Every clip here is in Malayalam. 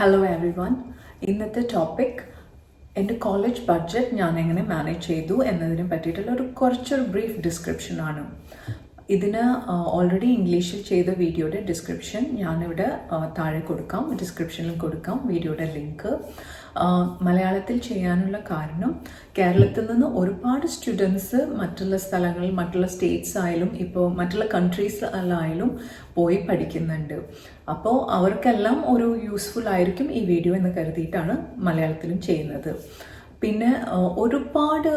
Hello every one. ഇന്നത്തെ ടോപ്പിക് എൻ്റെ കോളേജ് ബഡ്ജറ്റ് ഞാൻ എങ്ങനെ മാനേജ് ചെയ്തു എന്നതിനെ പറ്റിയിട്ടുള്ള കുറച്ചൊരു ബ്രീഫ് ഡിസ്ക്രിപ്ഷനാണ്. ഇതിന് ഓൾറെഡി ഇംഗ്ലീഷിൽ ചെയ്ത വീഡിയോയുടെ ഡിസ്ക്രിപ്ഷൻ ഞാനിവിടെ താഴെ കൊടുക്കാം, ഡിസ്ക്രിപ്ഷനിൽ കൊടുക്കാം വീഡിയോയുടെ ലിങ്ക്. മലയാളത്തിൽ ചെയ്യാനുള്ള കാരണം കേരളത്തിൽ നിന്ന് ഒരുപാട് സ്റ്റുഡൻസ് മറ്റുള്ള സ്ഥലങ്ങളിൽ, മറ്റുള്ള സ്റ്റേറ്റ്സ് ആയാലും ഇപ്പോൾ മറ്റുള്ള കൺട്രീസിലായാലും പോയി പഠിക്കുന്നുണ്ട്. അപ്പോൾ അവർക്കെല്ലാം ഒരു യൂസ്ഫുൾ ആയിരിക്കും ഈ വീഡിയോ എന്ന് കരുതിയിട്ടാണ് മലയാളത്തിലും ചെയ്യുന്നത്. പിന്നെ ഒരുപാട്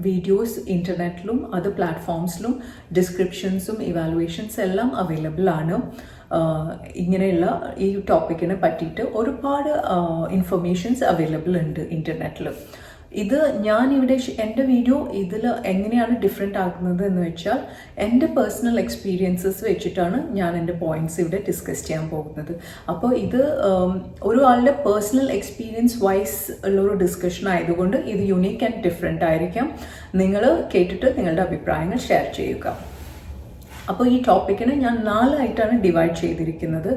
വീഡിയോസ് ഇൻ്റർനെറ്റിലും അത് പ്ലാറ്റ്ഫോംസിലും ഡിസ്ക്രിപ്ഷൻസും ഇവാലുവേഷൻസ് എല്ലാം അവൈലബിൾ ആണ്. ഇങ്ങനെയുള്ള ഈ ടോപ്പിക്കിനെ പറ്റിയിട്ട് ഒരുപാട് ഇൻഫർമേഷൻസ് അവൈലബിൾ ഉണ്ട് ഇൻ്റർനെറ്റിൽ. ഇത് ഞാനിവിടെ എൻ്റെ വീഡിയോ ഇതിൽ എങ്ങനെയാണ് ഡിഫറെൻ്റ് ആക്കുന്നത് എന്ന് വെച്ചാൽ എൻ്റെ പേഴ്സണൽ എക്സ്പീരിയൻസസ് വെച്ചിട്ടാണ് ഞാൻ എൻ്റെ പോയിൻറ്റ്സ് ഇവിടെ ഡിസ്കസ് ചെയ്യാൻ പോകുന്നത്. അപ്പോൾ ഇത് ഒരു ആളുടെ പേഴ്സണൽ എക്സ്പീരിയൻസ് വൈസ് ഉള്ളൊരു ഡിസ്കഷൻ ആയതുകൊണ്ട് ഇത് യുണീക്ക് ആൻഡ് ഡിഫറെൻ്റ് ആയിരിക്കാം. നിങ്ങൾ കേട്ടിട്ട് നിങ്ങളുടെ അഭിപ്രായങ്ങൾ ഷെയർ ചെയ്യുക. അപ്പോൾ ഈ ടോപ്പിക്കിനെ ഞാൻ 4 ആയിട്ടാണ് ഡിവൈഡ് ചെയ്തിരിക്കുന്നത്.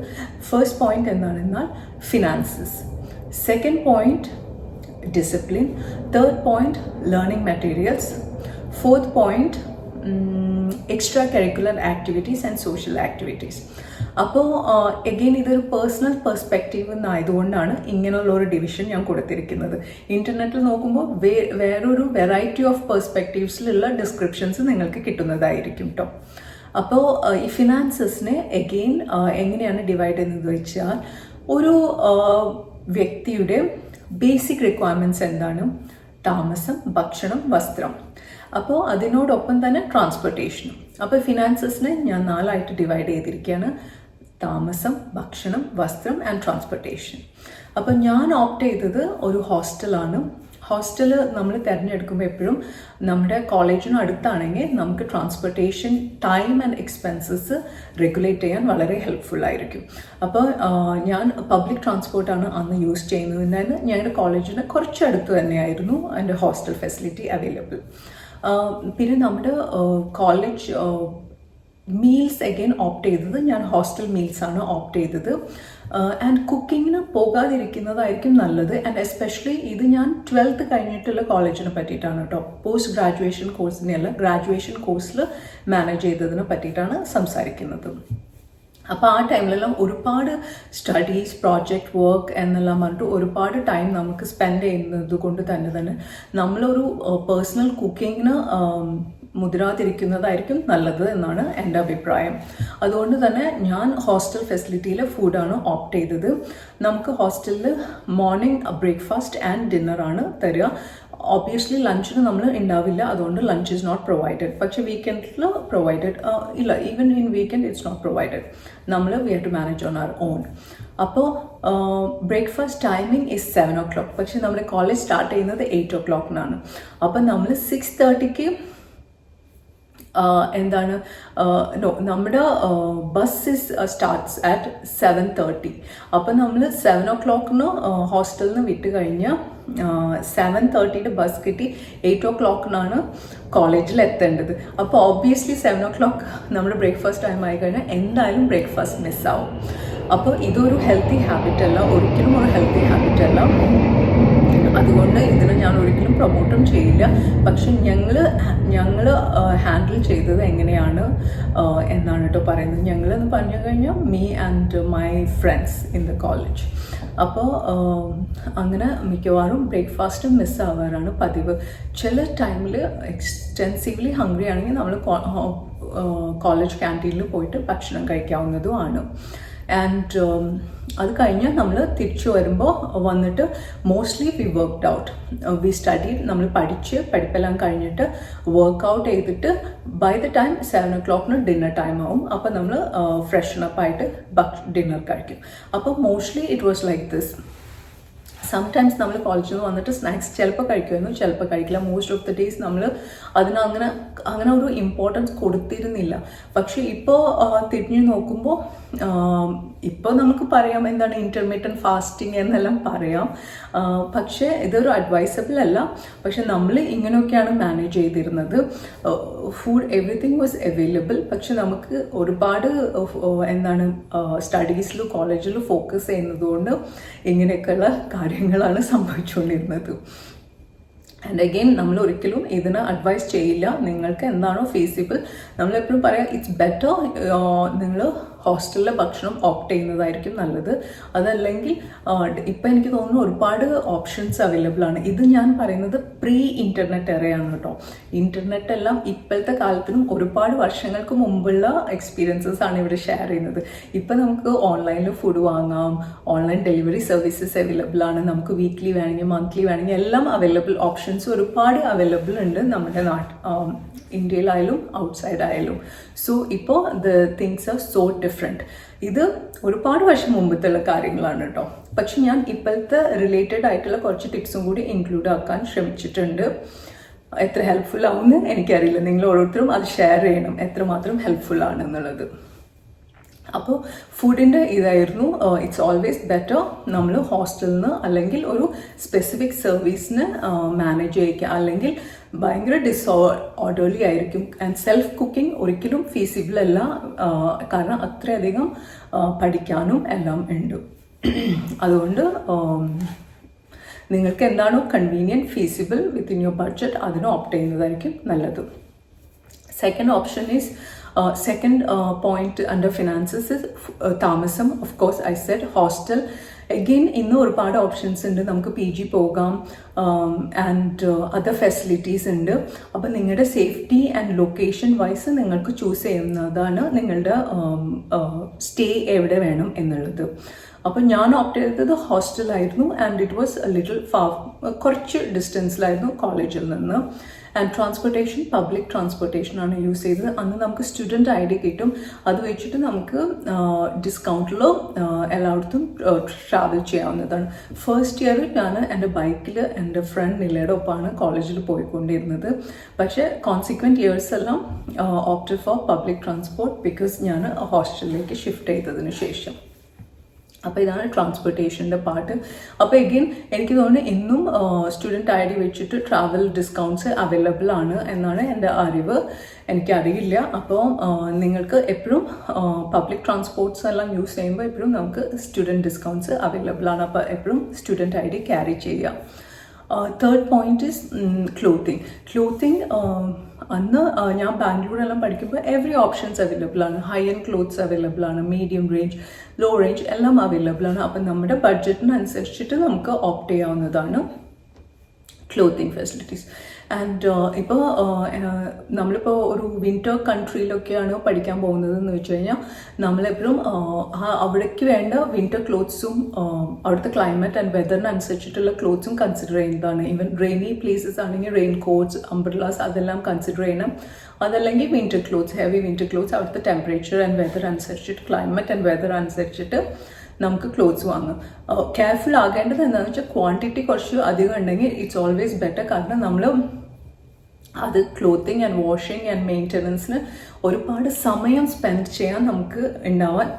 ഫസ്റ്റ് പോയിന്റ് എന്താണെന്നാൽ finances, second point discipline, third point learning materials, fourth point extra curricular activities and social activities. അപ്പോൾ എഗെയിൻ ഇതൊരു പേഴ്സണൽ പെർസ്പെക്റ്റീവ് എന്നായതുകൊണ്ടാണ് ഇങ്ങനെയുള്ള ഒരു ഡിവിഷൻ ഞാൻ കൊടുത്തിരിക്കുന്നത്. ഇൻ്റർനെറ്റിൽ നോക്കുമ്പോൾ വേറൊരു വെറൈറ്റി ഓഫ് പെർസ്പെക്റ്റീവ്സിലുള്ള ഡിസ്ക്രിപ്ഷൻസ് നിങ്ങൾക്ക് കിട്ടുന്നതായിരിക്കും കേട്ടോ. അപ്പോൾ ഈ ഫിനാൻസസിനെ എഗെയിൻ എങ്ങനെയാണ് ഡിവൈഡ് ചെയ്യുന്നത് വെച്ചാൽ ഒരു വ്യക്തിയുടെ ബേസിക് റിക്വയർമെൻറ്റ്സ് എന്താണ്? താമസം, ഭക്ഷണം, വസ്ത്രം. അപ്പോൾ അതിനോടൊപ്പം തന്നെ ട്രാൻസ്പോർട്ടേഷനും. അപ്പോൾ ഫിനാൻസസിനെ ഞാൻ 4 ആയിട്ട് ഡിവൈഡ് ചെയ്തിരിക്കുകയാണ്: താമസം, ഭക്ഷണം, വസ്ത്രം ആൻഡ് ട്രാൻസ്പോർട്ടേഷൻ. അപ്പോൾ ഞാൻ ഓപ്റ്റ് ചെയ്തത് ഒരു ഹോസ്റ്റലാണ്. ഹോസ്റ്റൽ നമ്മൾ തിരഞ്ഞെടുക്കുമ്പോൾ എപ്പോഴും നമ്മുടെ കോളേജിന് അടുത്താണെങ്കിൽ നമുക്ക് transportation time and expenses regulate ചെയ്യാൻ വളരെ ഹെൽപ്ഫുൾ ആയിരിക്കും. അപ്പോൾ ഞാൻ പബ്ലിക് ട്രാൻസ്പോർട്ടാണ് അന്ന് യൂസ് ചെയ്യുന്നതിനാണ്. ഞങ്ങളുടെ കോളേജിന് കുറച്ചടുത്ത് തന്നെയായിരുന്നു എൻ്റെ ഹോസ്റ്റൽ ഫെസിലിറ്റി അവൈലബിൾ. പിന്നെ നമ്മുടെ കോളേജ് മീൽസ് അഗെയിൻ ഓപ്റ്റ് ചെയ്തത് ഞാൻ ഹോസ്റ്റൽ മീൽസാണ് ഓപ്റ്റ് ചെയ്തത്. ആൻഡ് കുക്കിങ്ങിന് പോകാതിരിക്കുന്നതായിരിക്കും നല്ലത്. ആൻഡ് എസ്പെഷ്യലി ഇത് ഞാൻ 12th കഴിഞ്ഞിട്ടുള്ള കോളേജിനെ പറ്റിയിട്ടാണ് കേട്ടോ. പോസ്റ്റ് ഗ്രാജുവേഷൻ കോഴ്സിനെയല്ല, ഗ്രാജുവേഷൻ കോഴ്സിൽ മാനേജ് ചെയ്തതിനെ പറ്റിയിട്ടാണ് സംസാരിക്കുന്നത്. അപ്പോൾ ആ ടൈമിലെല്ലാം ഒരുപാട് സ്റ്റഡീസ്, പ്രോജക്റ്റ് വർക്ക് എന്നെല്ലാം പറഞ്ഞിട്ട് ഒരുപാട് ടൈം നമുക്ക് സ്പെൻഡ് ചെയ്യുന്നത് കൊണ്ട് തന്നെ നമ്മളൊരു പേഴ്സണൽ കുക്കിങ്ങിന് മുതിരാതിരിക്കുന്നതായിരിക്കും നല്ലത് എന്നാണ് എൻ്റെ അഭിപ്രായം. അതുകൊണ്ട് തന്നെ ഞാൻ ഹോസ്റ്റൽ ഫെസിലിറ്റിയിലെ ഫുഡാണ് ഓപ്റ്റ് ചെയ്തത്. നമുക്ക് ഹോസ്റ്റലിൽ മോർണിംഗ് ബ്രേക്ക്ഫാസ്റ്റ് ആൻഡ് ഡിന്നറാണ് തരിക. ഒബ്വിയസ്ലി ലഞ്ചിന് നമ്മൾ ഉണ്ടാവില്ല, അതുകൊണ്ട് ലഞ്ച് ഈസ് നോട്ട് പ്രൊവൈഡഡ്. പക്ഷേ വീക്കെൻഡിൽ പ്രൊവൈഡഡ് ഇല്ല, even in weekend it's not provided. നമ്മൾ we have to manage on our own. അപ്പോൾ ബ്രേക്ക്ഫാസ്റ്റ് ടൈമിംഗ് ഈസ് 7 o'clock. പക്ഷേ നമ്മുടെ കോളേജ് സ്റ്റാർട്ട് ചെയ്യുന്നത് 8 o'clock. അപ്പോൾ നമ്മൾ 6:30 എന്താണ് നമ്മുടെ ബസ് സ്റ്റാർട്ട്സ് അറ്റ് 7:30. അപ്പം നമ്മൾ 7 o'clock ഹോസ്റ്റലിൽ നിന്ന് വിട്ട് കഴിഞ്ഞാൽ 7:30 ബസ് കിട്ടി 8 o'clock കോളേജിൽ എത്തേണ്ടത്. അപ്പോൾ ഓബ്വിയസ്ലി 7 o'clock നമ്മൾ ബ്രേക്ക്ഫാസ്റ്റ് ടൈം ആയി കഴിഞ്ഞാൽ എന്തായാലും ബ്രേക്ക്ഫാസ്റ്റ് മിസ്സാവും. അപ്പോൾ ഇതൊരു ഹെൽത്തി ഹാബിറ്റ് അല്ല, ഒരിക്കലും ഒരു ഹെൽത്തി ഹാബിറ്റ് അല്ല. അതുകൊണ്ട് ഇതിനെ ഞാൻ ഒരിക്കലും പ്രൊമോട്ടും ചെയ്യില്ല. പക്ഷെ ഞങ്ങൾ ഹാൻഡിൽ ചെയ്തത് എങ്ങനെയാണ് എന്നാണ് കേട്ടോ പറയുന്നത്. ഞങ്ങളെന്ന് പറഞ്ഞു കഴിഞ്ഞാൽ me and my friends in the college. അപ്പോൾ അങ്ങനെ മിക്കവാറും ബ്രേക്ക്ഫാസ്റ്റും മിസ്സാവാറാണ് പതിവ്. ചില ടൈമിൽ എക്സ്റ്റെൻസീവ്ലി ഹംഗ്രി ആണെങ്കിൽ നമ്മൾ കോളേജ് ക്യാൻറ്റീനിൽ പോയിട്ട് ഭക്ഷണം കഴിക്കാവുന്നതുമാണ്. ആൻഡ് അത് കഴിഞ്ഞാൽ നമ്മൾ തിരിച്ചു വരുമ്പോൾ വന്നിട്ട് mostly we worked out, we study. നമ്മൾ പഠിപ്പെല്ലാം കഴിഞ്ഞിട്ട് വർക്കൗട്ട് ചെയ്തിട്ട് by the time 7 o'clock dinner time ആവും. അപ്പോൾ നമ്മൾ ഫ്രഷൻ അപ്പ് ആയിട്ട് ഡിന്നർ കഴിക്കും. അപ്പോൾ mostly it was like this. Sometimes നമ്മൾ കോളേജിൽ നിന്ന് വന്നിട്ട് സ്നാക്സ് ചിലപ്പോൾ കഴിക്കുമായിരുന്നു, ചിലപ്പോൾ കഴിക്കില്ല. മോസ്റ്റ് ഓഫ് ദി ഡേയ്സ് നമ്മൾ അതിന് അങ്ങനെ ഒരു ഇമ്പോർട്ടൻസ് കൊടുത്തിരുന്നില്ല. പക്ഷേ ഇപ്പോൾ തിരിഞ്ഞു നോക്കുമ്പോൾ ഇപ്പോൾ നമുക്ക് പറയാം എന്താണ് ഇൻ്റർമീഡിയറ്റ് ഫാസ്റ്റിംഗ് എന്നെല്ലാം പറയാം. പക്ഷേ ഇതൊരു അഡ്വൈസബിൾ അല്ല. പക്ഷെ നമ്മൾ ഇങ്ങനെയൊക്കെയാണ് മാനേജ് ചെയ്തിരുന്നത്. Food everything was available. പക്ഷെ നമുക്ക് ഒരുപാട് എന്താണ് സ്റ്റഡീസിൽ കോളേജിൽ ഫോക്കസ് ചെയ്യുന്നത് കൊണ്ട് ഇങ്ങനെയൊക്കെയുള്ള കാര്യങ്ങളാണ് സംഭവിച്ചുകൊണ്ടിരുന്നത്. ആൻഡ് അഗെയിൻ നമ്മൾ ഒരിക്കലും ഇതിന് അഡ്വൈസ് ചെയ്യില്ല. നിങ്ങൾക്ക് എന്താണോ ഫീസിബിൾ, നമ്മളെപ്പോഴും പറയാം ഇറ്റ്സ് ബെറ്റർ നിങ്ങൾ ഹോസ്റ്റലിലെ ഭക്ഷണം ഓപ്റ്റ് ചെയ്യുന്നതായിരിക്കും നല്ലത്. അതല്ലെങ്കിൽ ഇപ്പം എനിക്ക് തോന്നുന്നു ഒരുപാട് ഓപ്ഷൻസ് അവൈലബിൾ ആണ്. ഇത് ഞാൻ പറയുന്നത് പ്രീ ഇൻ്റർനെറ്റ് എറയാണ് കേട്ടോ. ഇൻ്റർനെറ്റ് എല്ലാം ഇപ്പോഴത്തെ കാലത്തിനും ഒരുപാട് വർഷങ്ങൾക്ക് മുമ്പുള്ള എക്സ്പീരിയൻസസ് ആണ് ഇവിടെ ഷെയർ ചെയ്യുന്നത്. ഇപ്പം നമുക്ക് ഓൺലൈനിൽ ഫുഡ് വാങ്ങാം, ഓൺലൈൻ ഡെലിവറി സർവീസസ് അവൈലബിൾ ആണ്. നമുക്ക് വീക്ക്ലി വേണമെങ്കിൽ മന്ത്ലി വേണമെങ്കിൽ എല്ലാം അവൈലബിൾ, ഓപ്ഷൻസ് ഒരുപാട് അവൈലബിൾ ഉണ്ട് നമ്മുടെ ഇന്ത്യയിലായാലും ഔട്ട്സൈഡ് ആയാലും. സോ ഇപ്പോൾ the things are so different. ഇത് ഒരുപാട് വർഷം മുമ്പത്തുള്ള കാര്യങ്ങളാണ് കേട്ടോ. പക്ഷെ ഞാൻ ഇപ്പോഴത്തെ റിലേറ്റഡ് ആയിട്ടുള്ള കുറച്ച് ടിപ്സും കൂടി ഇൻക്ലൂഡ് ആക്കാൻ ശ്രമിച്ചിട്ടുണ്ട്. എത്ര ഹെൽപ്ഫുൾ ആവുമെന്ന് എനിക്കറിയില്ല. നിങ്ങൾ ഓരോരുത്തരും അത് ഷെയർ ചെയ്യണം എത്രമാത്രം ഹെൽപ്ഫുൾ ആണെന്നുള്ളത്. അപ്പോൾ ഫുഡിൻ്റെ ഇതായിരുന്നു. ഇറ്റ്സ് ഓൾവേസ് ബെറ്റർ നമ്മൾ ഹോസ്റ്റലിൽ നിന്ന് അല്ലെങ്കിൽ ഒരു സ്പെസിഫിക് സർവീസിന് മാനേജ് ചെയ്യിക്കുക. അല്ലെങ്കിൽ ഭയങ്കര ഡിസോർഡർലി ആയിരിക്കും. ആൻഡ് സെൽഫ് കുക്കിംഗ് ഒരിക്കലും ഫീസിബിൾ അല്ല. കാരണം അത്രയധികം പഠിക്കാനും എല്ലാം ഉണ്ട്. അതുകൊണ്ട് നിങ്ങൾക്ക് എന്താണോ convenient, feasible, within your budget അതിന് ഓപ്റ്റ് ചെയ്യുന്നതായിരിക്കും നല്ലത്. Second option is second point under finances is താമസം. Of course I said hostel. Again ഇന്ന് ഒരുപാട് ഓപ്ഷൻസ് ഉണ്ട്. നമുക്ക് PG പോകാം ആൻഡ് അതർ ഫെസിലിറ്റീസ് ഉണ്ട്. അപ്പം നിങ്ങളുടെ സേഫ്റ്റി ആൻഡ് ലൊക്കേഷൻ വൈസ് നിങ്ങൾക്ക് ചൂസ് ചെയ്യുന്നതാണ് നിങ്ങളുടെ സ്റ്റേ എവിടെ വേണം എന്നുള്ളത്. അപ്പം ഞാൻ ഓപ്റ്റ് ചെയ്തത് ഹോസ്റ്റലായിരുന്നു. ആൻഡ് ഇറ്റ് വാസ് ലിറ്റിൽ കുറച്ച് ഡിസ്റ്റൻസിലായിരുന്നു കോളേജിൽ നിന്ന്. ആൻഡ് ട്രാൻസ്പോർട്ടേഷൻ പബ്ലിക് ട്രാൻസ്പോർട്ടേഷനാണ് യൂസ് ചെയ്തത്. അന്ന് നമുക്ക് സ്റ്റുഡൻറ്റ് ID കിട്ടും. അത് വെച്ചിട്ട് നമുക്ക് ഡിസ്കൗണ്ടിലോ എല്ലായിടത്തും ട്രാവൽ ചെയ്യാവുന്നതാണ്. ഫസ്റ്റ് ഇയർ ഞാൻ എൻ്റെ ബൈക്കിൽ എൻ്റെ ഫ്രണ്ട് നിലയുടെ ഒപ്പമാണ് കോളേജിൽ പോയിക്കൊണ്ടിരുന്നത്. പക്ഷേ കോൺസിക്വൻറ്റ് ഇയേഴ്സ് എല്ലാം opted for public transport because ഞാൻ ഹോസ്റ്റലിലേക്ക് ഷിഫ്റ്റ് ചെയ്തതിന് ശേഷം. അപ്പോൾ ഇതാണ് ട്രാൻസ്പോർട്ടേഷൻ്റെ പാർട്ട്. അപ്പോൾ എഗെയിൻ എനിക്ക് തോന്നുന്നു ഇന്നും സ്റ്റുഡൻറ്റ് ID വെച്ചിട്ട് ട്രാവൽ ഡിസ്കൗണ്ട്സ് അവൈലബിൾ ആണ് എന്നാണ് എൻ്റെ അറിവ്. എനിക്കറിയില്ല. അപ്പോൾ നിങ്ങൾക്ക് എപ്പോഴും പബ്ലിക് ട്രാൻസ്പോർട്ട്സ് എല്ലാം യൂസ് ചെയ്യുമ്പോൾ എപ്പോഴും നമുക്ക് സ്റ്റുഡൻറ്റ് ഡിസ്കൗണ്ട്സ് അവൈലബിൾ ആണ്. അപ്പോൾ എപ്പോഴും സ്റ്റുഡൻറ്റ് ID ക്യാരി ചെയ്യുക. Third point is clothing. അന്ന് ഞാൻ ബാംഗ്ലൂരെല്ലാം പഠിക്കുമ്പോൾ എവറി ഓപ്ഷൻസ് അവൈലബിൾ ആണ്. ഹൈ എൻഡ് ക്ലോത്ത്സ് അവൈലബിൾ ആണ്, മീഡിയം റേഞ്ച്, ലോ റേഞ്ച് എല്ലാം അവൈലബിൾ ആണ്. അപ്പം നമ്മുടെ ബഡ്ജറ്റിനനുസരിച്ചിട്ട് നമുക്ക് ഓപ്റ്റ് ചെയ്യാവുന്നതാണ് ക്ലോത്തിങ് ഫെസിലിറ്റീസ്. ആൻഡ് ഇപ്പോൾ നമ്മളിപ്പോൾ ഒരു വിൻ്റർ കൺട്രിയിലൊക്കെയാണ് പഠിക്കാൻ പോകുന്നത് എന്ന് വെച്ച് കഴിഞ്ഞാൽ നമ്മളെപ്പോഴും അവിടേക്ക് വേണ്ട വിൻ്റർ ക്ലോത്ത്സും അവിടുത്തെ ക്ലൈമറ്റ് ആൻഡ് വെതറിനനുസരിച്ചിട്ടുള്ള ക്ലോത്ത്സും കൺസിഡർ ചെയ്യുന്നതാണ്. ഈവൻ റെയിനി പ്ലേസസ് ആണെങ്കിൽ റെയിൻ കോട്ട്സ്, അംബ്രല്ലാസ് അതെല്ലാം കൺസിഡർ ചെയ്യണം. അതല്ലെങ്കിൽ winter clothes, heavy winter clothes അവിടുത്തെ ടെമ്പറേച്ചർ ആൻഡ് വെതർ അനുസരിച്ചിട്ട്, ക്ലൈമറ്റ് ആൻഡ് വെതർ അനുസരിച്ചിട്ട് നമുക്ക് ക്ലോത്ത്സ് വാങ്ങും. കെയർഫുൾ ആകേണ്ടത് എന്താണെന്ന് വെച്ചാൽ ക്വാണ്ടിറ്റി കുറച്ച് അധികം ഉണ്ടെങ്കിൽ ഇറ്റ്സ് ഓൾവേസ് ബെറ്റർ. കാരണം നമ്മൾ അത് ക്ലോത്തിങ് ആൻഡ് വാഷിങ് ആൻഡ് മെയിൻ്റനൻസിന് ഒരുപാട് സമയം സ്പെൻഡ് ചെയ്യാൻ നമുക്ക് ഉണ്ടാവാൻ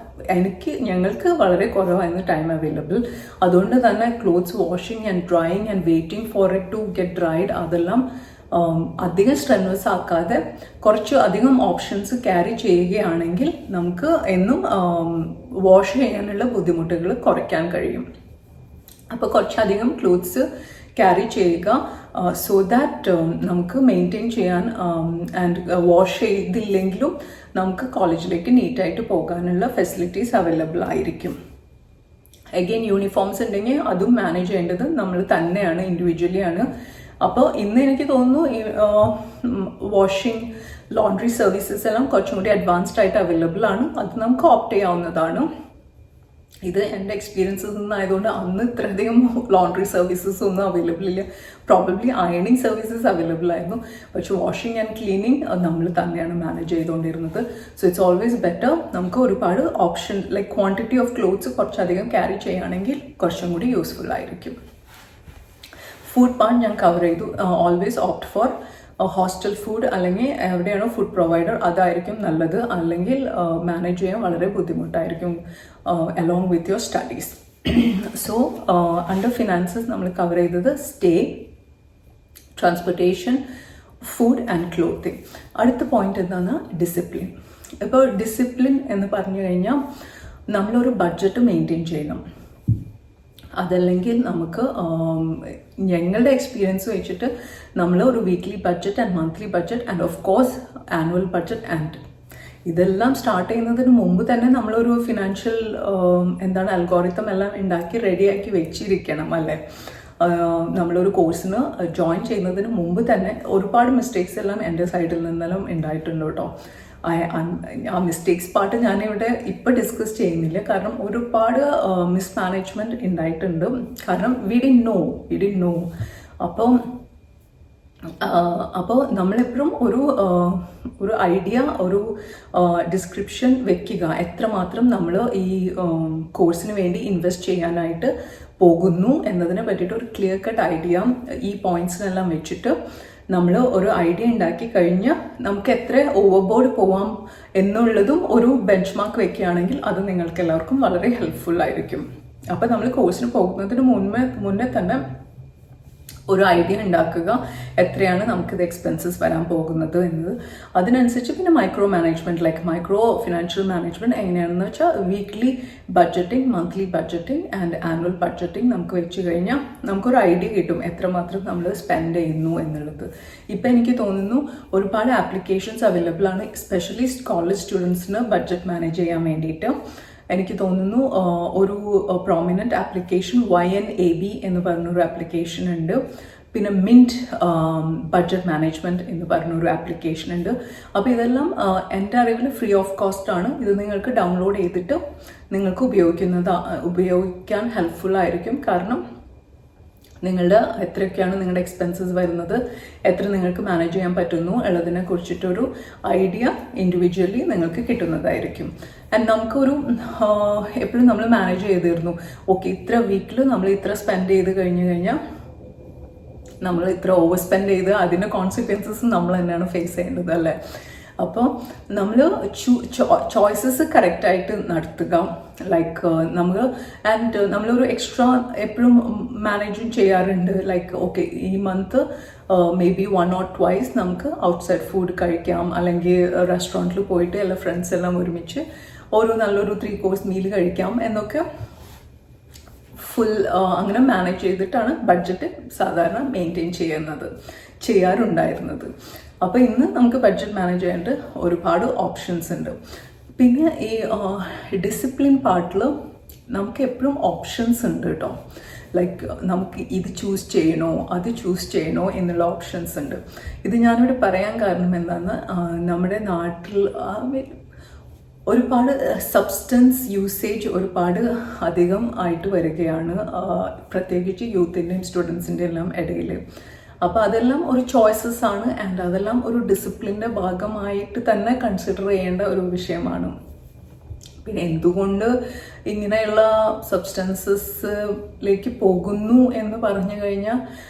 ഞങ്ങൾക്ക് വളരെ കുറവായിരുന്നു ടൈം അവൈലബിൾ. അതുകൊണ്ട് തന്നെ clothes washing and drying and waiting for it to get dried അതെല്ലാം അധികം സ്ട്രെസ് ആക്കാതെ കുറച്ച് അധികം ഓപ്ഷൻസ് ക്യാരി ചെയ്യുകയാണെങ്കിൽ നമുക്ക് എന്നും വാഷ് ചെയ്യാനുള്ള ബുദ്ധിമുട്ടുകൾ കുറയ്ക്കാൻ കഴിയും. അപ്പോൾ കുറച്ചധികം ക്ലോത്ത്സ് ക്യാരി ചെയ്യുക സോ ദാറ്റ് നമുക്ക് മെയിൻറ്റെയിൻ ചെയ്യാൻ ആൻഡ് വാഷ് ചെയ്തില്ലെങ്കിലും നമുക്ക് കോളേജിലേക്ക് നീറ്റായിട്ട് പോകാനുള്ള ഫെസിലിറ്റീസ് അവൈലബിൾ ആയിരിക്കും. അഗെയിൻ യൂണിഫോംസ് ഉണ്ടെങ്കിൽ അതും മാനേജ് ചെയ്യേണ്ടത് നമ്മൾ തന്നെയാണ്, ഇൻഡിവിജ്വലി ആണ്. അപ്പോൾ ഇന്ന് എനിക്ക് തോന്നുന്നു വാഷിംഗ്, ലോണ്ട്രി സർവീസസ് എല്ലാം കുറച്ചും കൂടി അഡ്വാൻസ്ഡ് ആയിട്ട് അവൈലബിൾ ആണ്. അത് നമുക്ക് ഓപ്റ്റ് ചെയ്യാവുന്നതാണ്. ഇത് എൻ്റെ എക്സ്പീരിയൻസിൽ നിന്നായതുകൊണ്ട് അന്ന് ഇത്രയധികം ലോണ്ട്രി സർവീസസ് ഒന്നും അവൈലബിൾ ഇല്ല. പ്രോബബ്ലി അയണിങ് സർവീസസ് അവൈലബിൾ ആയിരുന്നു. പക്ഷെ വാഷിംഗ് ആൻഡ് ക്ലീനിങ് നമ്മൾ തന്നെയാണ് മാനേജ് ചെയ്തുകൊണ്ടിരുന്നത്. So it's always better. നമുക്ക് ഒരുപാട് option like quantity of clothes കുറച്ചധികം ക്യാരി ചെയ്യുകയാണെങ്കിൽ കുറച്ചും കൂടി യൂസ്ഫുൾ ആയിരിക്കും. ഫുഡ് പാർട്ട് ഞാൻ കവർ ചെയ്തു. Always opt for hostel food അല്ലെങ്കിൽ എവിടെയാണോ ഫുഡ് പ്രൊവൈഡർ അതായിരിക്കും നല്ലത്, അല്ലെങ്കിൽ മാനേജ് ചെയ്യാൻ വളരെ ബുദ്ധിമുട്ടായിരിക്കും along with your studies. So under finances നമ്മൾ കവർ ചെയ്തത് stay, transportation, food and clothing. അടുത്ത പോയിന്റ് എന്താണ്? ഡിസിപ്ലിൻ. ഇപ്പോൾ ഡിസിപ്ലിൻ എന്ന് പറഞ്ഞു കഴിഞ്ഞാൽ നമ്മളൊരു ബഡ്ജറ്റ് മെയിൻറ്റെയിൻ ചെയ്യണം. അതല്ലെങ്കിൽ നമുക്ക് ഞങ്ങളുടെ എക്സ്പീരിയൻസ് വെച്ചിട്ട് നമ്മൾ ഒരു weekly budget and monthly budget and of course annual budget and ഇതെല്ലാം സ്റ്റാർട്ട് ചെയ്യുന്നതിന് മുമ്പ് തന്നെ നമ്മളൊരു ഫിനാൻഷ്യൽ അൽഗോറിതം എല്ലാം ഉണ്ടാക്കി റെഡിയാക്കി വെച്ചിരിക്കണം അല്ലേ. നമ്മളൊരു കോഴ്സിന് ജോയിൻ ചെയ്യുന്നതിന് മുമ്പ് തന്നെ ഒരുപാട് മിസ്റ്റേക്സ് എല്ലാം എൻ്റെ സൈഡിൽ നിന്നെല്ലാം ഉണ്ടായിട്ടുണ്ട് കേട്ടോ. ആ മിസ്റ്റേക്സ് പാർട്ട് ഞാനിവിടെ ഇപ്പം ഡിസ്കസ് ചെയ്യുന്നില്ല, കാരണം ഒരുപാട് മിസ്മാനേജ്മെൻറ്റ് ഉണ്ടായിട്ടുണ്ട്. കാരണം വി ഡിഡ് നോ. അപ്പോൾ നമ്മളെപ്പോഴും ഒരു ഐഡിയ, ഒരു ഡിസ്ക്രിപ്ഷൻ വെക്കുക, എത്രമാത്രം നമ്മൾ ഈ കോഴ്സിന് വേണ്ടി ഇൻവെസ്റ്റ് ചെയ്യാനായിട്ട് പോകുന്നു എന്നതിനെ പറ്റിയിട്ട് ഒരു ക്ലിയർ കട്ട് ഐഡിയ ഈ പോയിന്റ്സിനെല്ലാം വെച്ചിട്ട് നമ്മൾ ഒരു ഐഡിയ ഉണ്ടാക്കി കഴിഞ്ഞ് നമുക്ക് എത്ര ഓവർബോർഡ് പോവാം എന്നുള്ളതും ഒരു ബെഞ്ച് മാർക്ക് വെക്കുകയാണെങ്കിൽ അത് നിങ്ങൾക്ക് എല്ലാവർക്കും വളരെ ഹെൽപ്ഫുൾ ആയിരിക്കും. അപ്പം നമ്മൾ കോഴ്സിന് പോകുന്നതിന് മുന്നേ തന്നെ ഒരു ഐഡിയ ഉണ്ടാക്കുക, എത്രയാണ് നമുക്കിത് എക്സ്പെൻസസ് വരാൻ പോകുന്നത് എന്നത്. അതിനനുസരിച്ച് പിന്നെ micro management, like micro financial management എങ്ങനെയാണെന്ന് വെച്ചാൽ weekly budgeting, monthly budgeting and annual budgeting നമുക്ക് വെച്ച് കഴിഞ്ഞാൽ നമുക്കൊരു ഐഡിയ കിട്ടും എത്രമാത്രം നമ്മൾ സ്പെൻഡ് ചെയ്യുന്നു എന്നുള്ളത്. ഇപ്പം എനിക്ക് തോന്നുന്നു ഒരുപാട് ആപ്ലിക്കേഷൻസ് അവൈലബിൾ ആണ്, എസ്പെഷ്യലി കോളേജ് സ്റ്റുഡൻസിന് ബഡ്ജറ്റ് മാനേജ് ചെയ്യാൻ വേണ്ടിയിട്ട്. എനിക്ക് തോന്നുന്നു ഒരു പ്രോമിനൻറ്റ് ആപ്ലിക്കേഷൻ YNAB എന്ന് പറഞ്ഞൊരു ആപ്ലിക്കേഷൻ ഉണ്ട്. പിന്നെ മിൻറ്റ് ബഡ്ജറ്റ് മാനേജ്മെൻറ്റ് എന്ന് പറഞ്ഞൊരു ആപ്ലിക്കേഷൻ ഉണ്ട്. അപ്പോൾ ഇതെല്ലാം എൻ്റെ അറിവിൽ ഫ്രീ ഓഫ് കോസ്റ്റ് ആണ്. ഇത് നിങ്ങൾക്ക് ഡൗൺലോഡ് ചെയ്തിട്ട് നിങ്ങൾക്ക് ഉപയോഗിക്കാൻ ഹെൽപ്ഫുൾ ആയിരിക്കും. കാരണം നിങ്ങളുടെ എത്രയൊക്കെയാണ് നിങ്ങളുടെ എക്സ്പെൻസസ് വരുന്നത്, എത്ര നിങ്ങൾക്ക് മാനേജ് ചെയ്യാൻ പറ്റുന്നു ഉള്ളതിനെ കുറിച്ചിട്ടൊരു ഐഡിയ ഇൻഡിവിജ്വലി നിങ്ങൾക്ക് കിട്ടുന്നതായിരിക്കും. ആൻഡ് നമുക്കൊരു എപ്പോഴും നമ്മൾ മാനേജ് ചെയ്തിരുന്നു, ഓക്കെ ഇത്ര വീക്കിൽ നമ്മൾ ഇത്ര സ്പെൻഡ് ചെയ്ത് കഴിഞ്ഞാൽ നമ്മൾ ഇത്ര ഓവർ സ്പെൻഡ് ചെയ്ത് അതിൻ്റെ കോൺസിക്വൻസസ് നമ്മൾ തന്നെയാണ് ഫേസ് ചെയ്യേണ്ടത് അല്ലേ. അപ്പോൾ നമ്മൾ ചോയ്സസ് കറക്റ്റായിട്ട് നടത്തുക. ലൈക്ക് നമ്മളൊരു എക്സ്ട്രാ എപ്പോഴും മാനേജും ചെയ്യാറുണ്ട്. ലൈക്ക് ഓക്കെ ഈ മന്ത് മേ ബി 1 or 2 നമുക്ക് ഔട്ട്സൈഡ് ഫുഡ് കഴിക്കാം, അല്ലെങ്കിൽ റെസ്റ്റോറൻറ്റിൽ പോയിട്ട് എല്ലാ ഫ്രണ്ട്സ് എല്ലാം ഒരുമിച്ച് നല്ലൊരു 3 course മീൽ കഴിക്കാം എന്നൊക്കെ ഫുൾ അങ്ങനെ മാനേജ് ചെയ്തിട്ടാണ് ബഡ്ജറ്റ് സാധാരണ മെയിൻറ്റെയിൻ ചെയ്യാറുണ്ടായിരുന്നത്. അപ്പോൾ ഇന്ന് നമുക്ക് ബഡ്ജറ്റ് മാനേജ് ചെയ്യാനായിട്ട് ഒരുപാട് ഓപ്ഷൻസ് ഉണ്ട്. പിന്നെ ഈ ഡിസിപ്ലിൻ പാർട്ടിൽ നമുക്ക് എപ്പോഴും ഓപ്ഷൻസ് ഉണ്ട് കേട്ടോ. ലൈക്ക് നമുക്ക് ഇത് ചൂസ് ചെയ്യണോ അത് ചൂസ് ചെയ്യണോ എന്നുള്ള ഓപ്ഷൻസ് ഉണ്ട്. ഇത് ഞാനിവിടെ പറയാൻ കാരണം എന്താണെന്ന്, നമ്മുടെ നാട്ടിൽ ഒരുപാട് സബ്സ്റ്റൻസ് യൂസേജ് ഒരുപാട് അധികം ആയിട്ട് വരികയാണ്, പ്രത്യേകിച്ച് യൂത്തിൻ്റെയും സ്റ്റുഡൻസിൻ്റെ എല്ലാം ഇടയിൽ. അപ്പോൾ അതെല്ലാം ഒരു ചോയ്സസ് ആണ്, ആൻഡ് അതെല്ലാം ഒരു ഡിസിപ്ലിൻ്റെ ഭാഗമായിട്ട് തന്നെ കൺസിഡർ ചെയ്യേണ്ട ഒരു വിഷയമാണ്. പിന്നെ എന്തുകൊണ്ട് ഇങ്ങനെയുള്ള സബ്സ്റ്റൻസസിലേക്ക് പോകുന്നു എന്ന് പറഞ്ഞു കഴിഞ്ഞാൽ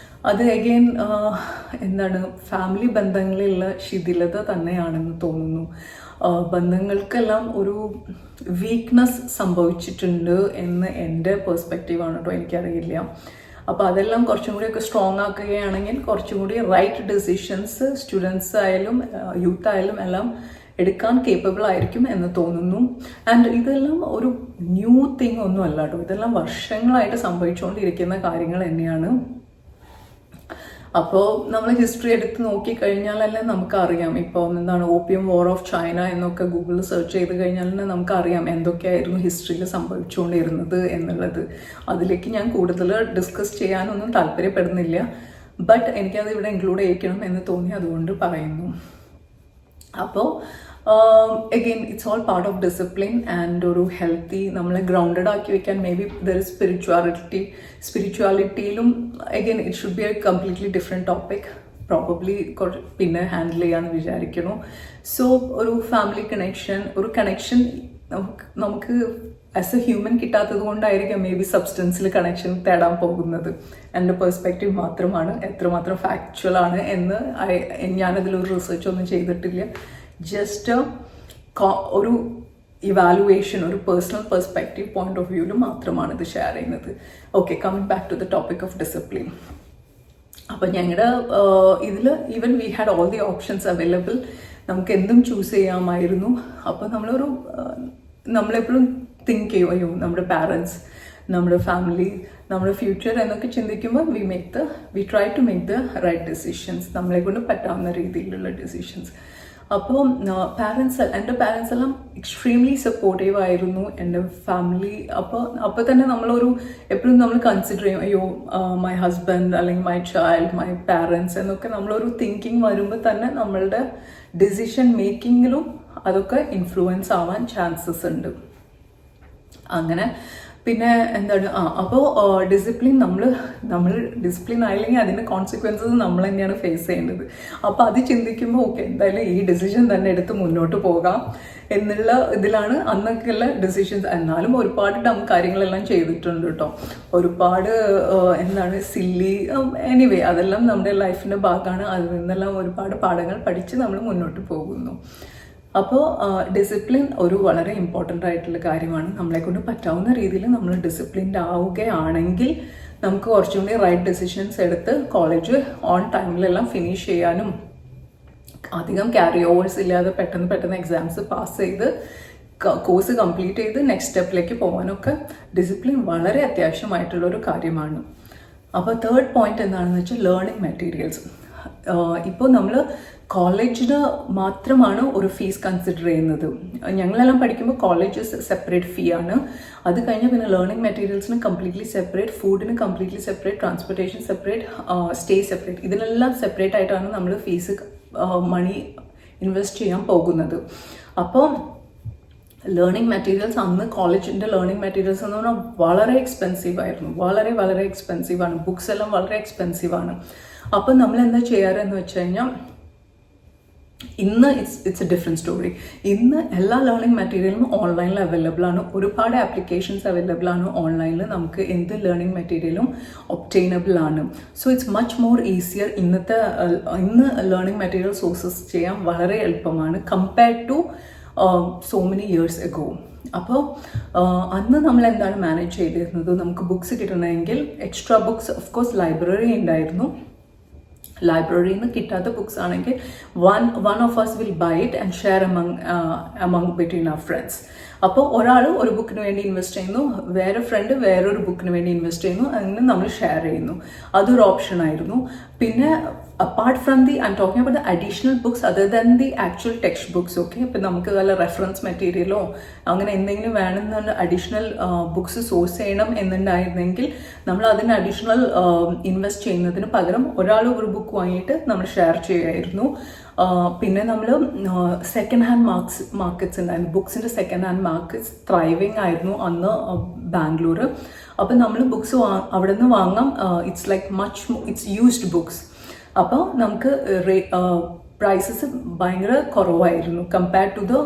അത് അഗെയിൻ ഫാമിലി ബന്ധങ്ങളിലുള്ള ശിഥിലത തന്നെയാണെന്ന് തോന്നുന്നു. ബന്ധങ്ങൾക്കെല്ലാം ഒരു വീക്ക്നെസ് സംഭവിച്ചിട്ടുണ്ട് എന്ന് എൻ്റെ പെർസ്പെക്റ്റീവാണ് കേട്ടോ, എനിക്കറിയില്ല. അപ്പോൾ അതെല്ലാം കുറച്ചും കൂടിയൊക്കെ സ്ട്രോങ് ആക്കുകയാണെങ്കിൽ കുറച്ചും കൂടി റൈറ്റ് ഡിസിഷൻസ് സ്റ്റുഡൻസ് ആയാലും യൂത്ത് ആയാലും എല്ലാം എടുക്കാൻ കേപ്പബിൾ ആയിരിക്കും എന്ന് തോന്നുന്നു. ആൻഡ് ഇതെല്ലാം ഒരു ന്യൂ തിങ് ഒന്നും അല്ല കേട്ടോ, ഇതെല്ലാം വർഷങ്ങളായിട്ട് സംഭവിച്ചുകൊണ്ടിരിക്കുന്ന കാര്യങ്ങൾ തന്നെയാണ്. അപ്പോൾ നമ്മൾ ഹിസ്റ്ററി എടുത്ത് നോക്കിക്കഴിഞ്ഞാലല്ലേ നമുക്കറിയാം. ഇപ്പോൾ ഓപ്പിയം വാർ ഓഫ് ചൈന എന്നൊക്കെ ഗൂഗിളിൽ സെർച്ച് ചെയ്ത് കഴിഞ്ഞാൽ തന്നെ നമുക്കറിയാം എന്തൊക്കെയായിരുന്നു ഹിസ്റ്ററിയിൽ സംഭവിച്ചുകൊണ്ടിരുന്നത് എന്നുള്ളത്. അതിലേക്ക് ഞാൻ കൂടുതൽ ഡിസ്കസ് ചെയ്യാനൊന്നും താല്പര്യപ്പെടുന്നില്ല, ബട്ട് എനിക്കത് ഇവിടെ ഇൻക്ലൂഡ് ചെയ്യിക്കണം എന്ന് തോന്നി, അതുകൊണ്ട് പറയുന്നു. അപ്പോൾ again it's all part of discipline and ഒരു ഹെൽത്തി നമ്മളെ ഗ്രൗണ്ടഡ് ആക്കി വെക്കാൻ മേ ബി ദർ ഇസ് സ്പിരിച്വാലിറ്റിയിലും again it should be a completely different topic, probably പിന്നെ ഹാൻഡിൽ ചെയ്യാമെന്ന് വിചാരിക്കുന്നു. സോ ഒരു ഫാമിലി കണക്ഷൻ നമുക്ക് ആസ് എ ഹ്യൂമൻ കിട്ടാത്തത് കൊണ്ടായിരിക്കാം മേ ബി സബ്സ്റ്റൻസിൽ കണക്ഷൻ തേടാൻ പോകുന്നത്. എൻ്റെ പെർസ്പെക്റ്റീവ് മാത്രമാണ്, എത്രമാത്രം ഫാക്ച്വൽ ആണ് എന്ന് ഞാനതിലൊരു റിസർച്ച് ഒന്നും ചെയ്തിട്ടില്ല. ജസ്റ്റ് ഒരു ഇവാലുവേഷൻ, ഒരു പേഴ്സണൽ പെർസ്പെക്റ്റീവ് പോയിന്റ് ഓഫ് വ്യൂവിൽ മാത്രമാണ് ഇത് ഷെയർ ചെയ്യുന്നത്. Okay, coming back to the topic of discipline. അപ്പം ഞങ്ങളുടെ ഇതിൽ even we had all the options available. നമുക്ക് എന്തും ചൂസ് ചെയ്യാമായിരുന്നു. അപ്പോൾ നമ്മളെപ്പോഴും തിങ്ക് ചെയ്യും, അയ്യോ നമ്മുടെ പാരൻസ്, നമ്മുടെ ഫാമിലി, നമ്മുടെ ഫ്യൂച്ചർ എന്നൊക്കെ ചിന്തിക്കുമ്പോൾ we try to make the right decisions, നമ്മളെ കൊണ്ട് പറ്റാവുന്ന രീതിയിലുള്ള ഡിസിഷൻസ്. അപ്പോൾ എൻ്റെ പാരൻസ് എല്ലാം എക്സ്ട്രീംലി സപ്പോർട്ടീവ് ആയിരുന്നു, എൻ്റെ ഫാമിലി. അപ്പോൾ തന്നെ എപ്പോഴും നമ്മൾ കൺസിഡർ ചെയ്യും, അയ്യോ മൈ ഹസ്ബൻഡ് അല്ലെങ്കിൽ മൈ ചൈൽഡ്, മൈ പാരൻസ് എന്നൊക്കെ നമ്മളൊരു തിങ്കിങ് വരുമ്പോൾ തന്നെ നമ്മളുടെ ഡിസിഷൻ മേക്കിങ്ങിലും അതൊക്കെ ഇൻഫ്ലുവൻസ് ആവാൻ ചാൻസസ് ഉണ്ട്. അങ്ങനെ പിന്നെ എന്താണ് അപ്പോൾ ഡിസിപ്ലിൻ നമ്മൾ ഡിസിപ്ലിൻ ആയില്ലെങ്കിൽ അതിൻ്റെ കോൺസിക്വൻസസ് നമ്മൾ തന്നെയാണ് ഫേസ് ചെയ്യേണ്ടത്. അപ്പോൾ അത് ചിന്തിക്കുമ്പോൾ ഓക്കെ, എന്തായാലും ഈ ഡിസിഷൻ തന്നെ എടുത്ത് മുന്നോട്ട് പോകാം എന്നുള്ള ഇതിലാണ് അന്നൊക്കെയുള്ള ഡിസിഷൻസ്. എന്നാലും ഒരുപാട് കാര്യങ്ങളെല്ലാം ചെയ്തിട്ടുണ്ട് കേട്ടോ, ഒരുപാട് സില്ലി എനിവേ അതെല്ലാം നമ്മുടെ ലൈഫിൻ്റെ ഭാഗമാണ്. അതിൽ നിന്നെല്ലാം ഒരുപാട് പാഠങ്ങൾ പഠിച്ച് നമ്മൾ മുന്നോട്ട് പോകുന്നു. അപ്പോൾ ഡിസിപ്ലിൻ ഒരു വളരെ ഇമ്പോർട്ടൻ്റ് ആയിട്ടുള്ള കാര്യമാണ്. നമ്മളെ കൊണ്ട് പറ്റാവുന്ന രീതിയിൽ നമ്മൾ ഡിസിപ്ലിൻഡ് ആവുകയാണെങ്കിൽ നമുക്ക് കുറച്ചും കൂടി റൈറ്റ് ഡിസിഷൻസ് എടുത്ത് കോളേജ് ഓൺ ടൈമിലെല്ലാം ഫിനിഷ് ചെയ്യാനും അധികം ക്യാരി ഓവേഴ്സ് ഇല്ലാതെ പെട്ടെന്ന് എക്സാംസ് പാസ് ചെയ്ത് കോഴ്സ് കംപ്ലീറ്റ് ചെയ്ത് നെക്സ്റ്റ് സ്റ്റെപ്പിലേക്ക് പോകാനൊക്കെ ഡിസിപ്ലിൻ വളരെ അത്യാവശ്യമായിട്ടുള്ളൊരു കാര്യമാണ്. അപ്പോൾ തേർഡ് പോയിന്റ് എന്താണെന്ന് വെച്ചാൽ ലേണിംഗ് മെറ്റീരിയൽസ്. ഇപ്പോൾ നമ്മൾ കോളേജിന് മാത്രമാണ് ഒരു ഫീസ് കൺസിഡർ ചെയ്യുന്നത്. ഞങ്ങളെല്ലാം പഠിക്കുമ്പോൾ കോളേജ് സെപ്പറേറ്റ് ഫീ ആണ്. അത് കഴിഞ്ഞ് പിന്നെ ലേണിംഗ് മെറ്റീരിയൽസിന് കംപ്ലീറ്റ്ലി സെപ്പറേറ്റ്, ഫുഡിന് completely separate, transportation separate, stay separate, ഇതിനെല്ലാം സെപ്പറേറ്റ് ആയിട്ടാണ് നമ്മൾ ഫീസ് മണി ഇൻവെസ്റ്റ് ചെയ്യാൻ പോകുന്നത്. അപ്പോൾ ലേണിംഗ് മെറ്റീരിയൽസ് അന്ന് കോളേജിൻ്റെ ലേണിംഗ് മെറ്റീരിയൽസ് എന്ന് പറഞ്ഞാൽ വളരെ എക്സ്പെൻസീവ് ആയിരുന്നു, വളരെ എക്സ്പെൻസീവ് ആണ്. ബുക്സ് എല്ലാം വളരെ എക്സ്പെൻസീവ് ആണ്. അപ്പോൾ നമ്മൾ എന്താ ചെയ്യാറെന്ന് വെച്ച് കഴിഞ്ഞാൽ ഇന്ന് ഇറ്റ്സ് എ ഡിഫറെൻറ്റ് സ്റ്റോറി. ഇന്ന് എല്ലാ ലേണിംഗ് മെറ്റീരിയലും ഓൺലൈനിൽ അവൈലബിൾ ആണ്. ഒരുപാട് ആപ്ലിക്കേഷൻസ് അവൈലബിൾ ആണ് ഓൺലൈനിൽ. നമുക്ക് എന്ത് ലേണിംഗ് മെറ്റീരിയലും ഒബ്റ്റെയിനബിൾ ആണ്. So it's much more easier. ഇന്ന് ലേണിംഗ് മെറ്റീരിയൽ സോഴ്സസ് ചെയ്യാൻ വളരെ എളുപ്പമാണ് compared to so many years ago. അപ്പോൾ അന്ന് നമ്മൾ എന്താണ് മാനേജ് ചെയ്തിരുന്നത്, നമുക്ക് ബുക്സ് കിട്ടണമെങ്കിൽ extra books of course library ഉണ്ടായിരുന്നു. ലൈബ്രറിയിൽ നിന്ന് കിട്ടാത്ത ബുക്സ് ആണെങ്കിൽ one of us will buy it and share among between our friends. അപ്പോൾ ഒരാൾ ഒരു ബുക്കിന് വേണ്ടി ഇൻവെസ്റ്റ് ചെയ്യുന്നു, വേറെ ഫ്രണ്ട് വേറൊരു ബുക്കിന് വേണ്ടി ഇൻവെസ്റ്റ് ചെയ്യുന്നു, അങ്ങനെ നമ്മൾ ഷെയർ ചെയ്യുന്നു. അതൊരു ഓപ്ഷൻ ആയിരുന്നു. പിന്നെ apart from I'm talking about the additional books other than the actual textbooks. Okay, ഇപ്പം നമുക്ക് വല്ല റെഫറൻസ് മെറ്റീരിയലോ അങ്ങനെ എന്തെങ്കിലും വേണമെന്നുണ്ട് അഡീഷണൽ ബുക്സ് സോഴ്സ് ചെയ്യണം എന്നുണ്ടായിരുന്നെങ്കിൽ നമ്മൾ അതിന് അഡീഷണൽ ഇൻവെസ്റ്റ് ചെയ്യുന്നതിന് പകരം ഒരാൾ ഒരു ബുക്ക് വാങ്ങിയിട്ട് നമ്മൾ ഷെയർ ചെയ്യുമായിരുന്നു. പിന്നെ നമ്മൾ സെക്കൻഡ് ഹാൻഡ് മാർക്കറ്റ്സ് ഉണ്ടായിരുന്നു. ബുക്സിൻ്റെ സെക്കൻഡ് ഹാൻഡ് മാർക്കറ്റ്സ് ത്രൈവിങ് ആയിരുന്നു അന്ന് ബാംഗ്ലൂർ. അപ്പം നമ്മൾ ബുക്സ് അവിടെ നിന്ന് വാങ്ങാം. It's used books. അപ്പോൾ നമുക്ക് പ്രൈസസ് ഭയങ്കര കുറവായിരുന്നു compared to the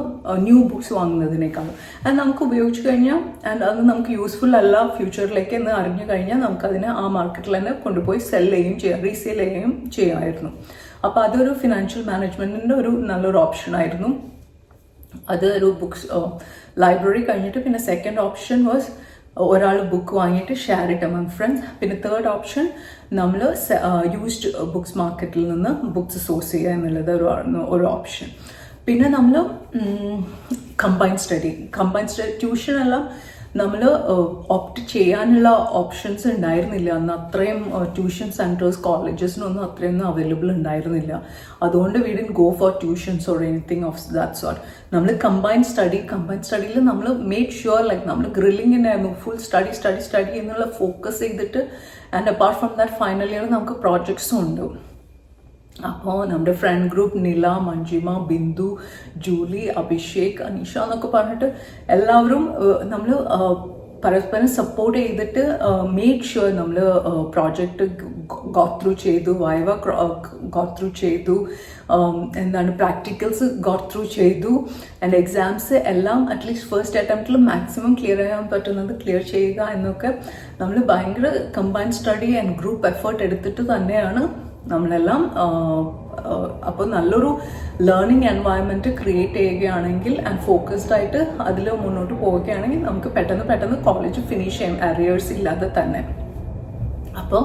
new books വാങ്ങുന്നതിനേക്കാളും. അത് നമുക്ക് ഉപയോഗിച്ച് കഴിഞ്ഞാൽ അത് നമുക്ക് യൂസ്ഫുൾ അല്ല ഫ്യൂച്ചറിലേക്ക് എന്ന് അറിഞ്ഞു കഴിഞ്ഞാൽ നമുക്കതിനെ ആ മാർക്കറ്റിൽ തന്നെ കൊണ്ടുപോയി സെൽ ചെയ്യുകയും ചെയ്യാം, റീസെയിൽ ചെയ്യുകയും ചെയ്യാമായിരുന്നു. അപ്പോൾ അതൊരു ഫിനാൻഷ്യൽ മാനേജ്മെൻറ്റിൻ്റെ ഒരു നല്ലൊരു ഓപ്ഷനായിരുന്നു. അത് ഒരു ബുക്സ് ലൈബ്രറി കഴിഞ്ഞിട്ട് പിന്നെ സെക്കൻഡ് ഓപ്ഷൻ വാസ് ഒരാൾ ബുക്ക് വാങ്ങിയിട്ട് ഷെയർ ഇറ്റ് അമംഗ് ഫ്രണ്ട്സ്. പിന്നെ തേർഡ് ഓപ്ഷൻ നമ്മൾ യൂസ്ഡ് ബുക്സ് മാർക്കറ്റിൽ നിന്ന് ബുക്സ് സോഴ്സ് ചെയ്യുക എന്നുള്ളത് ഒരു ഓപ്ഷൻ. പിന്നെ നമ്മൾ കമ്പൈൻ സ്റ്റഡി ട്യൂഷനെല്ലാം നമ്മൾ ഓപ്റ്റ് ചെയ്യാനുള്ള ഓപ്ഷൻസ് ഉണ്ടായിരുന്നില്ല അന്ന്. അത്രയും ട്യൂഷൻ സെൻറ്റേഴ്സ് കോളേജസിനൊന്നും അത്രയൊന്നും അവൈലബിൾ ഉണ്ടായിരുന്നില്ല. അതുകൊണ്ട് we didn't go for tuitions or anything of that sort. നമ്മൾ കമ്പൈൻ സ്റ്റഡിയിൽ നമ്മൾ മേഡ് ഷുവർ നമ്മൾ ഗ്രില്ലിംഗ് തന്നെയായിരുന്നു. ഫുൾ സ്റ്റഡി എന്നുള്ള ഫോക്കസ് ചെയ്തിട്ട് and apart from that final year നമുക്ക് പ്രോജക്ട്സും ഉണ്ട്. അപ്പോൾ നമ്മുടെ friend group Nila, Manjima, Bindu, Julie, Abhishek, Aneesha എന്നൊക്കെ പറഞ്ഞിട്ട് എല്ലാവരും നമ്മൾ പരസ്പരം സപ്പോർട്ട് ചെയ്തിട്ട് മേക്ക് ഷുവർ നമ്മൾ പ്രോജക്റ്റ് ഗോട്ട് ത്രൂ ചെയ്തു, വൈവ ഗോട്ട് ത്രൂ ചെയ്തു, എന്താണ് പ്രാക്ടിക്കൽസ് ഗോട്ട് ത്രൂ ചെയ്തു, ആൻഡ് എക്സാംസ് എല്ലാം അറ്റ്ലീസ്റ്റ് ഫസ്റ്റ് അറ്റംപ്റ്റിൽ മാക്സിമം ക്ലിയർ ചെയ്യാൻ പറ്റുന്നത് ക്ലിയർ ചെയ്യുക എന്നൊക്കെ നമ്മൾ ഭയങ്കര combine study and group effort എടുത്തിട്ട് തന്നെയാണ് നമ്മളെല്ലാം. അപ്പോൾ നല്ലൊരു ലേണിംഗ് എൻവയൺമെൻറ്റ് ക്രിയേറ്റ് ചെയ്യുകയാണെങ്കിൽ ആൻഡ് ഫോക്കസ്ഡ് ആയിട്ട് അതിൽ മുന്നോട്ട് പോവുകയാണെങ്കിൽ നമുക്ക് പെട്ടെന്ന് കോളേജ് ഫിനിഷ് ചെയ്യാം അരിയേഴ്സ് ഇല്ലാതെ തന്നെ. അപ്പോൾ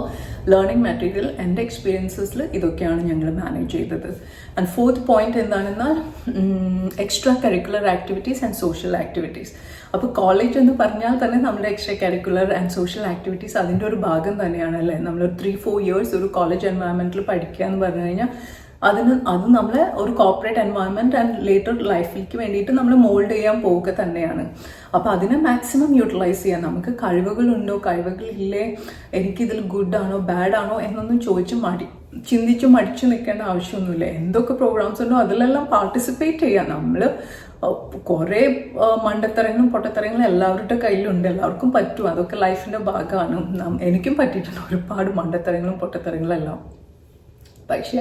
ലേണിംഗ് മെറ്റീരിയൽ എൻ്റെ എക്സ്പീരിയൻസസിൽ ഇതൊക്കെയാണ് ഞങ്ങൾ മാനേജ് ചെയ്തത്. ആൻഡ് ഫോർത്ത് പോയിന്റ് എന്താണെന്നാൽ extra curricular activities and social activities. അപ്പോൾ കോളേജ് എന്ന് പറഞ്ഞാൽ തന്നെ നമ്മുടെ extra curricular and social activities അതിൻ്റെ ഒരു ഭാഗം തന്നെയാണ് അല്ലേ. നമ്മൾ 3-4 ഇയേഴ്സ് ഒരു കോളേജ് എൻവയൺമെൻറ്റിൽ പഠിക്കുക എന്ന് പറഞ്ഞു കഴിഞ്ഞാൽ അത് നമ്മളെ ഒരു കോർപ്പറേറ്റ് എൻവയൺമെൻറ്റ് ആൻഡ് ലേറ്റർ ലൈഫിലേക്ക് വേണ്ടിയിട്ട് നമ്മൾ മോൾഡ് ചെയ്യാൻ പോവുക തന്നെയാണ്. അപ്പോൾ അതിനെ മാക്സിമം യൂട്ടിലൈസ് ചെയ്യാൻ, നമുക്ക് കഴിവുകളുണ്ടോ കഴിവുകളില്ലേ, എനിക്കിതിൽ ഗുഡ് ആണോ ബാഡ് ആണോ എന്നൊന്നും ചിന്തിച്ച് മടിച്ചു നിൽക്കേണ്ട ആവശ്യമൊന്നുമില്ല. എന്തൊക്കെ പ്രോഗ്രാംസ് ഉണ്ടോ അതിലെല്ലാം പാർട്ടിസിപ്പേറ്റ് ചെയ്യാം. നമ്മൾ കുറേ മണ്ടത്തരങ്ങളും പൊട്ടത്തരങ്ങളും എല്ലാവരുടെ കയ്യിലുണ്ട്, എല്ലാവർക്കും പറ്റും, അതൊക്കെ ലൈഫിൻ്റെ ഭാഗമാണ്. എനിക്കും പറ്റിയിട്ടുണ്ട് ഒരുപാട് മണ്ടത്തരങ്ങളും പൊട്ടത്തരങ്ങളും എല്ലാം. പക്ഷേ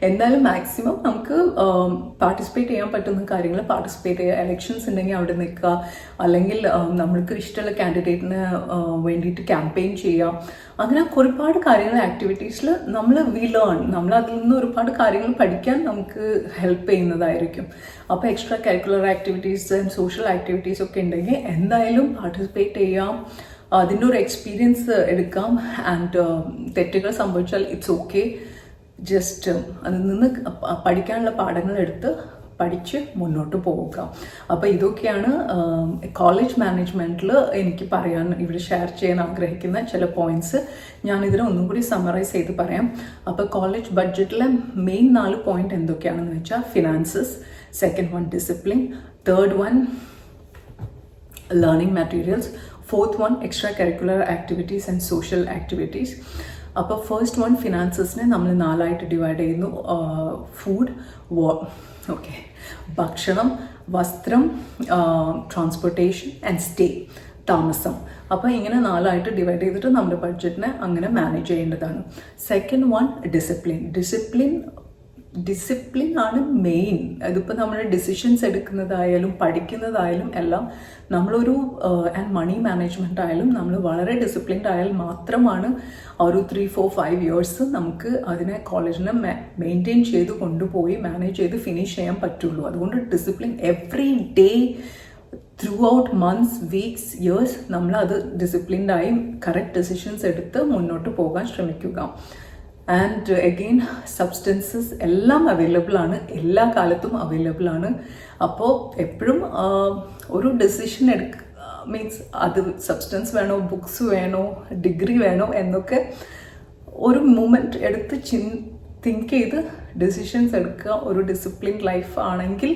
എന്തായാലും മാക്സിമം നമുക്ക് പാർട്ടിസിപ്പേറ്റ് ചെയ്യാൻ പറ്റുന്ന കാര്യങ്ങൾ പാർട്ടിസിപ്പേറ്റ് ചെയ്യുക. എലക്ഷൻസ് ഉണ്ടെങ്കിൽ അവിടെ നിൽക്കുക, അല്ലെങ്കിൽ നമ്മൾക്ക് ഇഷ്ടമുള്ള കാൻഡിഡേറ്റിന് വേണ്ടിയിട്ട് ക്യാമ്പയിൻ ചെയ്യാം. അങ്ങനെ ഒരുപാട് കാര്യങ്ങൾ ആക്ടിവിറ്റീസിൽ നമ്മൾ നമ്മൾ അതിൽ നിന്ന് ഒരുപാട് കാര്യങ്ങൾ പഠിക്കാൻ നമുക്ക് ഹെൽപ്പ് ചെയ്യുന്നതായിരിക്കും. അപ്പോൾ extra curricular activities and social activities ഒക്കെ ഉണ്ടെങ്കിൽ എന്തായാലും പാർട്ടിസിപ്പേറ്റ് ചെയ്യാം, അതിൻ്റെ ഒരു എക്സ്പീരിയൻസ് എടുക്കാം. ആൻഡ് തെറ്റുകൾ സംഭവിച്ചാൽ ഇറ്റ്സ് ഓക്കെ, ജസ്റ്റ് അതിൽ നിന്ന് പഠിക്കാനുള്ള പാഠങ്ങൾ എടുത്ത് പഠിച്ച് മുന്നോട്ട് പോവുക. അപ്പോൾ ഇതൊക്കെയാണ് കോളേജ് മാനേജ്മെൻറ്റിൽ എനിക്ക് ഇവിടെ ഷെയർ ചെയ്യാൻ ആഗ്രഹിക്കുന്ന ചില പോയിന്റ്സ്. ഞാനിതിനെ ഒന്നും കൂടി സമ്മറൈസ് ചെയ്ത് പറയാം. അപ്പോൾ കോളേജ് ബഡ്ജറ്റിലെ മെയിൻ 4 പോയിന്റ് എന്തൊക്കെയാണെന്ന് വെച്ചാൽ finances, second one discipline, third one learning materials, fourth one extra curricular activities and social activities. അപ്പോൾ ഫസ്റ്റ് വൺ ഫിനാൻസസിനെ നമ്മൾ 4ആയിട്ട് ഡിവൈഡ് ചെയ്യുന്നു. ഫുഡ്, ഭക്ഷണം, വസ്ത്രം, ട്രാൻസ്പോർട്ടേഷൻ ആൻഡ് സ്റ്റേ, താമസം. അപ്പോൾ ഇങ്ങനെ 4ആയിട്ട് ഡിവൈഡ് ചെയ്തിട്ട് നമ്മുടെ ബഡ്ജറ്റിനെ അങ്ങനെ മാനേജ് ചെയ്യേണ്ടതാണ്. സെക്കൻഡ് വൺ ഡിസിപ്ലിൻ ആണ് മെയിൻ. ഇതിപ്പോൾ നമ്മൾ ഡിസിഷൻസ് എടുക്കുന്നതായാലും പഠിക്കുന്നതായാലും എല്ലാം നമ്മളൊരു ആൻഡ് മണി മാനേജ്മെൻ്റ് ആയാലും നമ്മൾ വളരെ ഡിസിപ്ലിൻഡ് ആയാൽ മാത്രമാണ് ഒരു 3-4-5 ഇയേഴ്സ് നമുക്ക് അതിനെ കോളേജിനെ മെയിൻറ്റെയിൻ ചെയ്ത് കൊണ്ടുപോയി മാനേജ് ചെയ്ത് ഫിനിഷ് ചെയ്യാൻ പറ്റുള്ളൂ. അതുകൊണ്ട് discipline every day through out months, weeks, years നമ്മളത് ഡിസിപ്ലിൻഡായി കറക്റ്റ് ഡിസിഷൻസ് എടുത്ത് മുന്നോട്ട് പോകാൻ ശ്രമിക്കുക. ആൻഡ് അഗെയിൻ സബ്സ്റ്റൻസസ് എല്ലാം അവൈലബിൾ ആണ്, എല്ലാ കാലത്തും അവൈലബിൾ ആണ്. അപ്പോൾ എപ്പോഴും ഒരു ഡെസിഷൻ മീൻസ് അത് സബ്സ്റ്റൻസ് വേണോ, ബുക്സ് വേണോ, ഡിഗ്രി വേണോ എന്നൊക്കെ ഒരു മൂമെൻറ്റ് എടുത്ത് തിങ്ക് ചെയ്ത് ഡെസിഷൻസ് എടുക്കുക. ഒരു ഡിസിപ്ലിൻ ലൈഫ് ആണെങ്കിൽ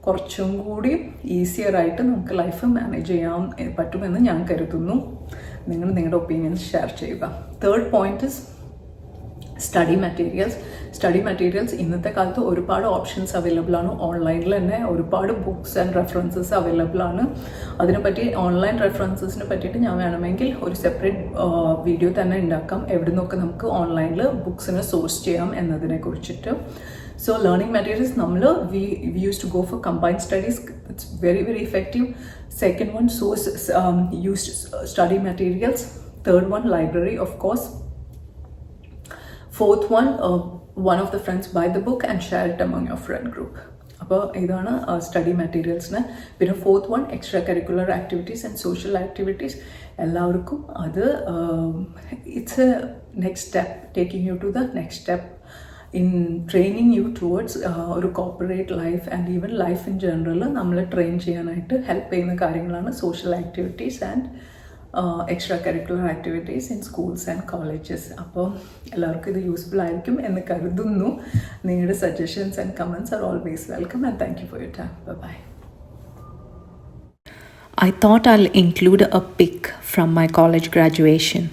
കുറച്ചും കൂടി ഈസിയറായിട്ട് നമുക്ക് ലൈഫ് മാനേജ് ചെയ്യാൻ പറ്റുമെന്ന് ഞാൻ കരുതുന്നു. നിങ്ങളുടെ ഒപ്പീനിയൻസ് ഷെയർ ചെയ്യുക. Third point is study materials. ഇന്നത്തെ കാലത്ത് ഒരുപാട് ഓപ്ഷൻസ് അവൈലബിൾ ആണ്. ഓൺലൈനിൽ തന്നെ ഒരുപാട് ബുക്സ് ആൻഡ് റെഫറൻസസ് അവൈലബിൾ ആണ്. അതിനെപ്പറ്റി ഓൺലൈൻ റെഫറൻസസിനെ പറ്റിയിട്ട് ഞാൻ വേണമെങ്കിൽ ഒരു സെപ്പറേറ്റ് വീഡിയോ തന്നെ ഉണ്ടാക്കാം, എവിടെ നിന്നൊക്കെ നമുക്ക് ഓൺലൈനിൽ ബുക്സിനെ സോഴ്സ് ചെയ്യാം എന്നതിനെ കുറിച്ചിട്ട്. So learning materials, we used to go for combined studies. It's very effective. Second one, source used study materials. Third one, library, of course. Fourth one of the friends buy the book and share it among your friend group. അപ്പോൾ ഇതാണ് സ്റ്റഡി മെറ്റീരിയൽസിന്. പിന്നെ fourth one extra curricular activities and social activities. എല്ലാവർക്കും അത് it's a next step, taking you to the next step in training you towards ഒരു corporate life and even life in general നമ്മൾ ട്രെയിൻ ചെയ്യാനായിട്ട് ഹെൽപ്പ് ചെയ്യുന്ന കാര്യങ്ങളാണ് social activities and extra curricular activities in schools and colleges. അപ്പോൾ എല്ലാവർക്കും ഇത് യൂസ്ഫുൾ ആയിരിക്കും എന്ന് കരുതുന്നു. നിങ്ങളുടെ suggestions and comments are always welcome and thank you for your time. Bye. I thought I'll include a pic from my college graduation.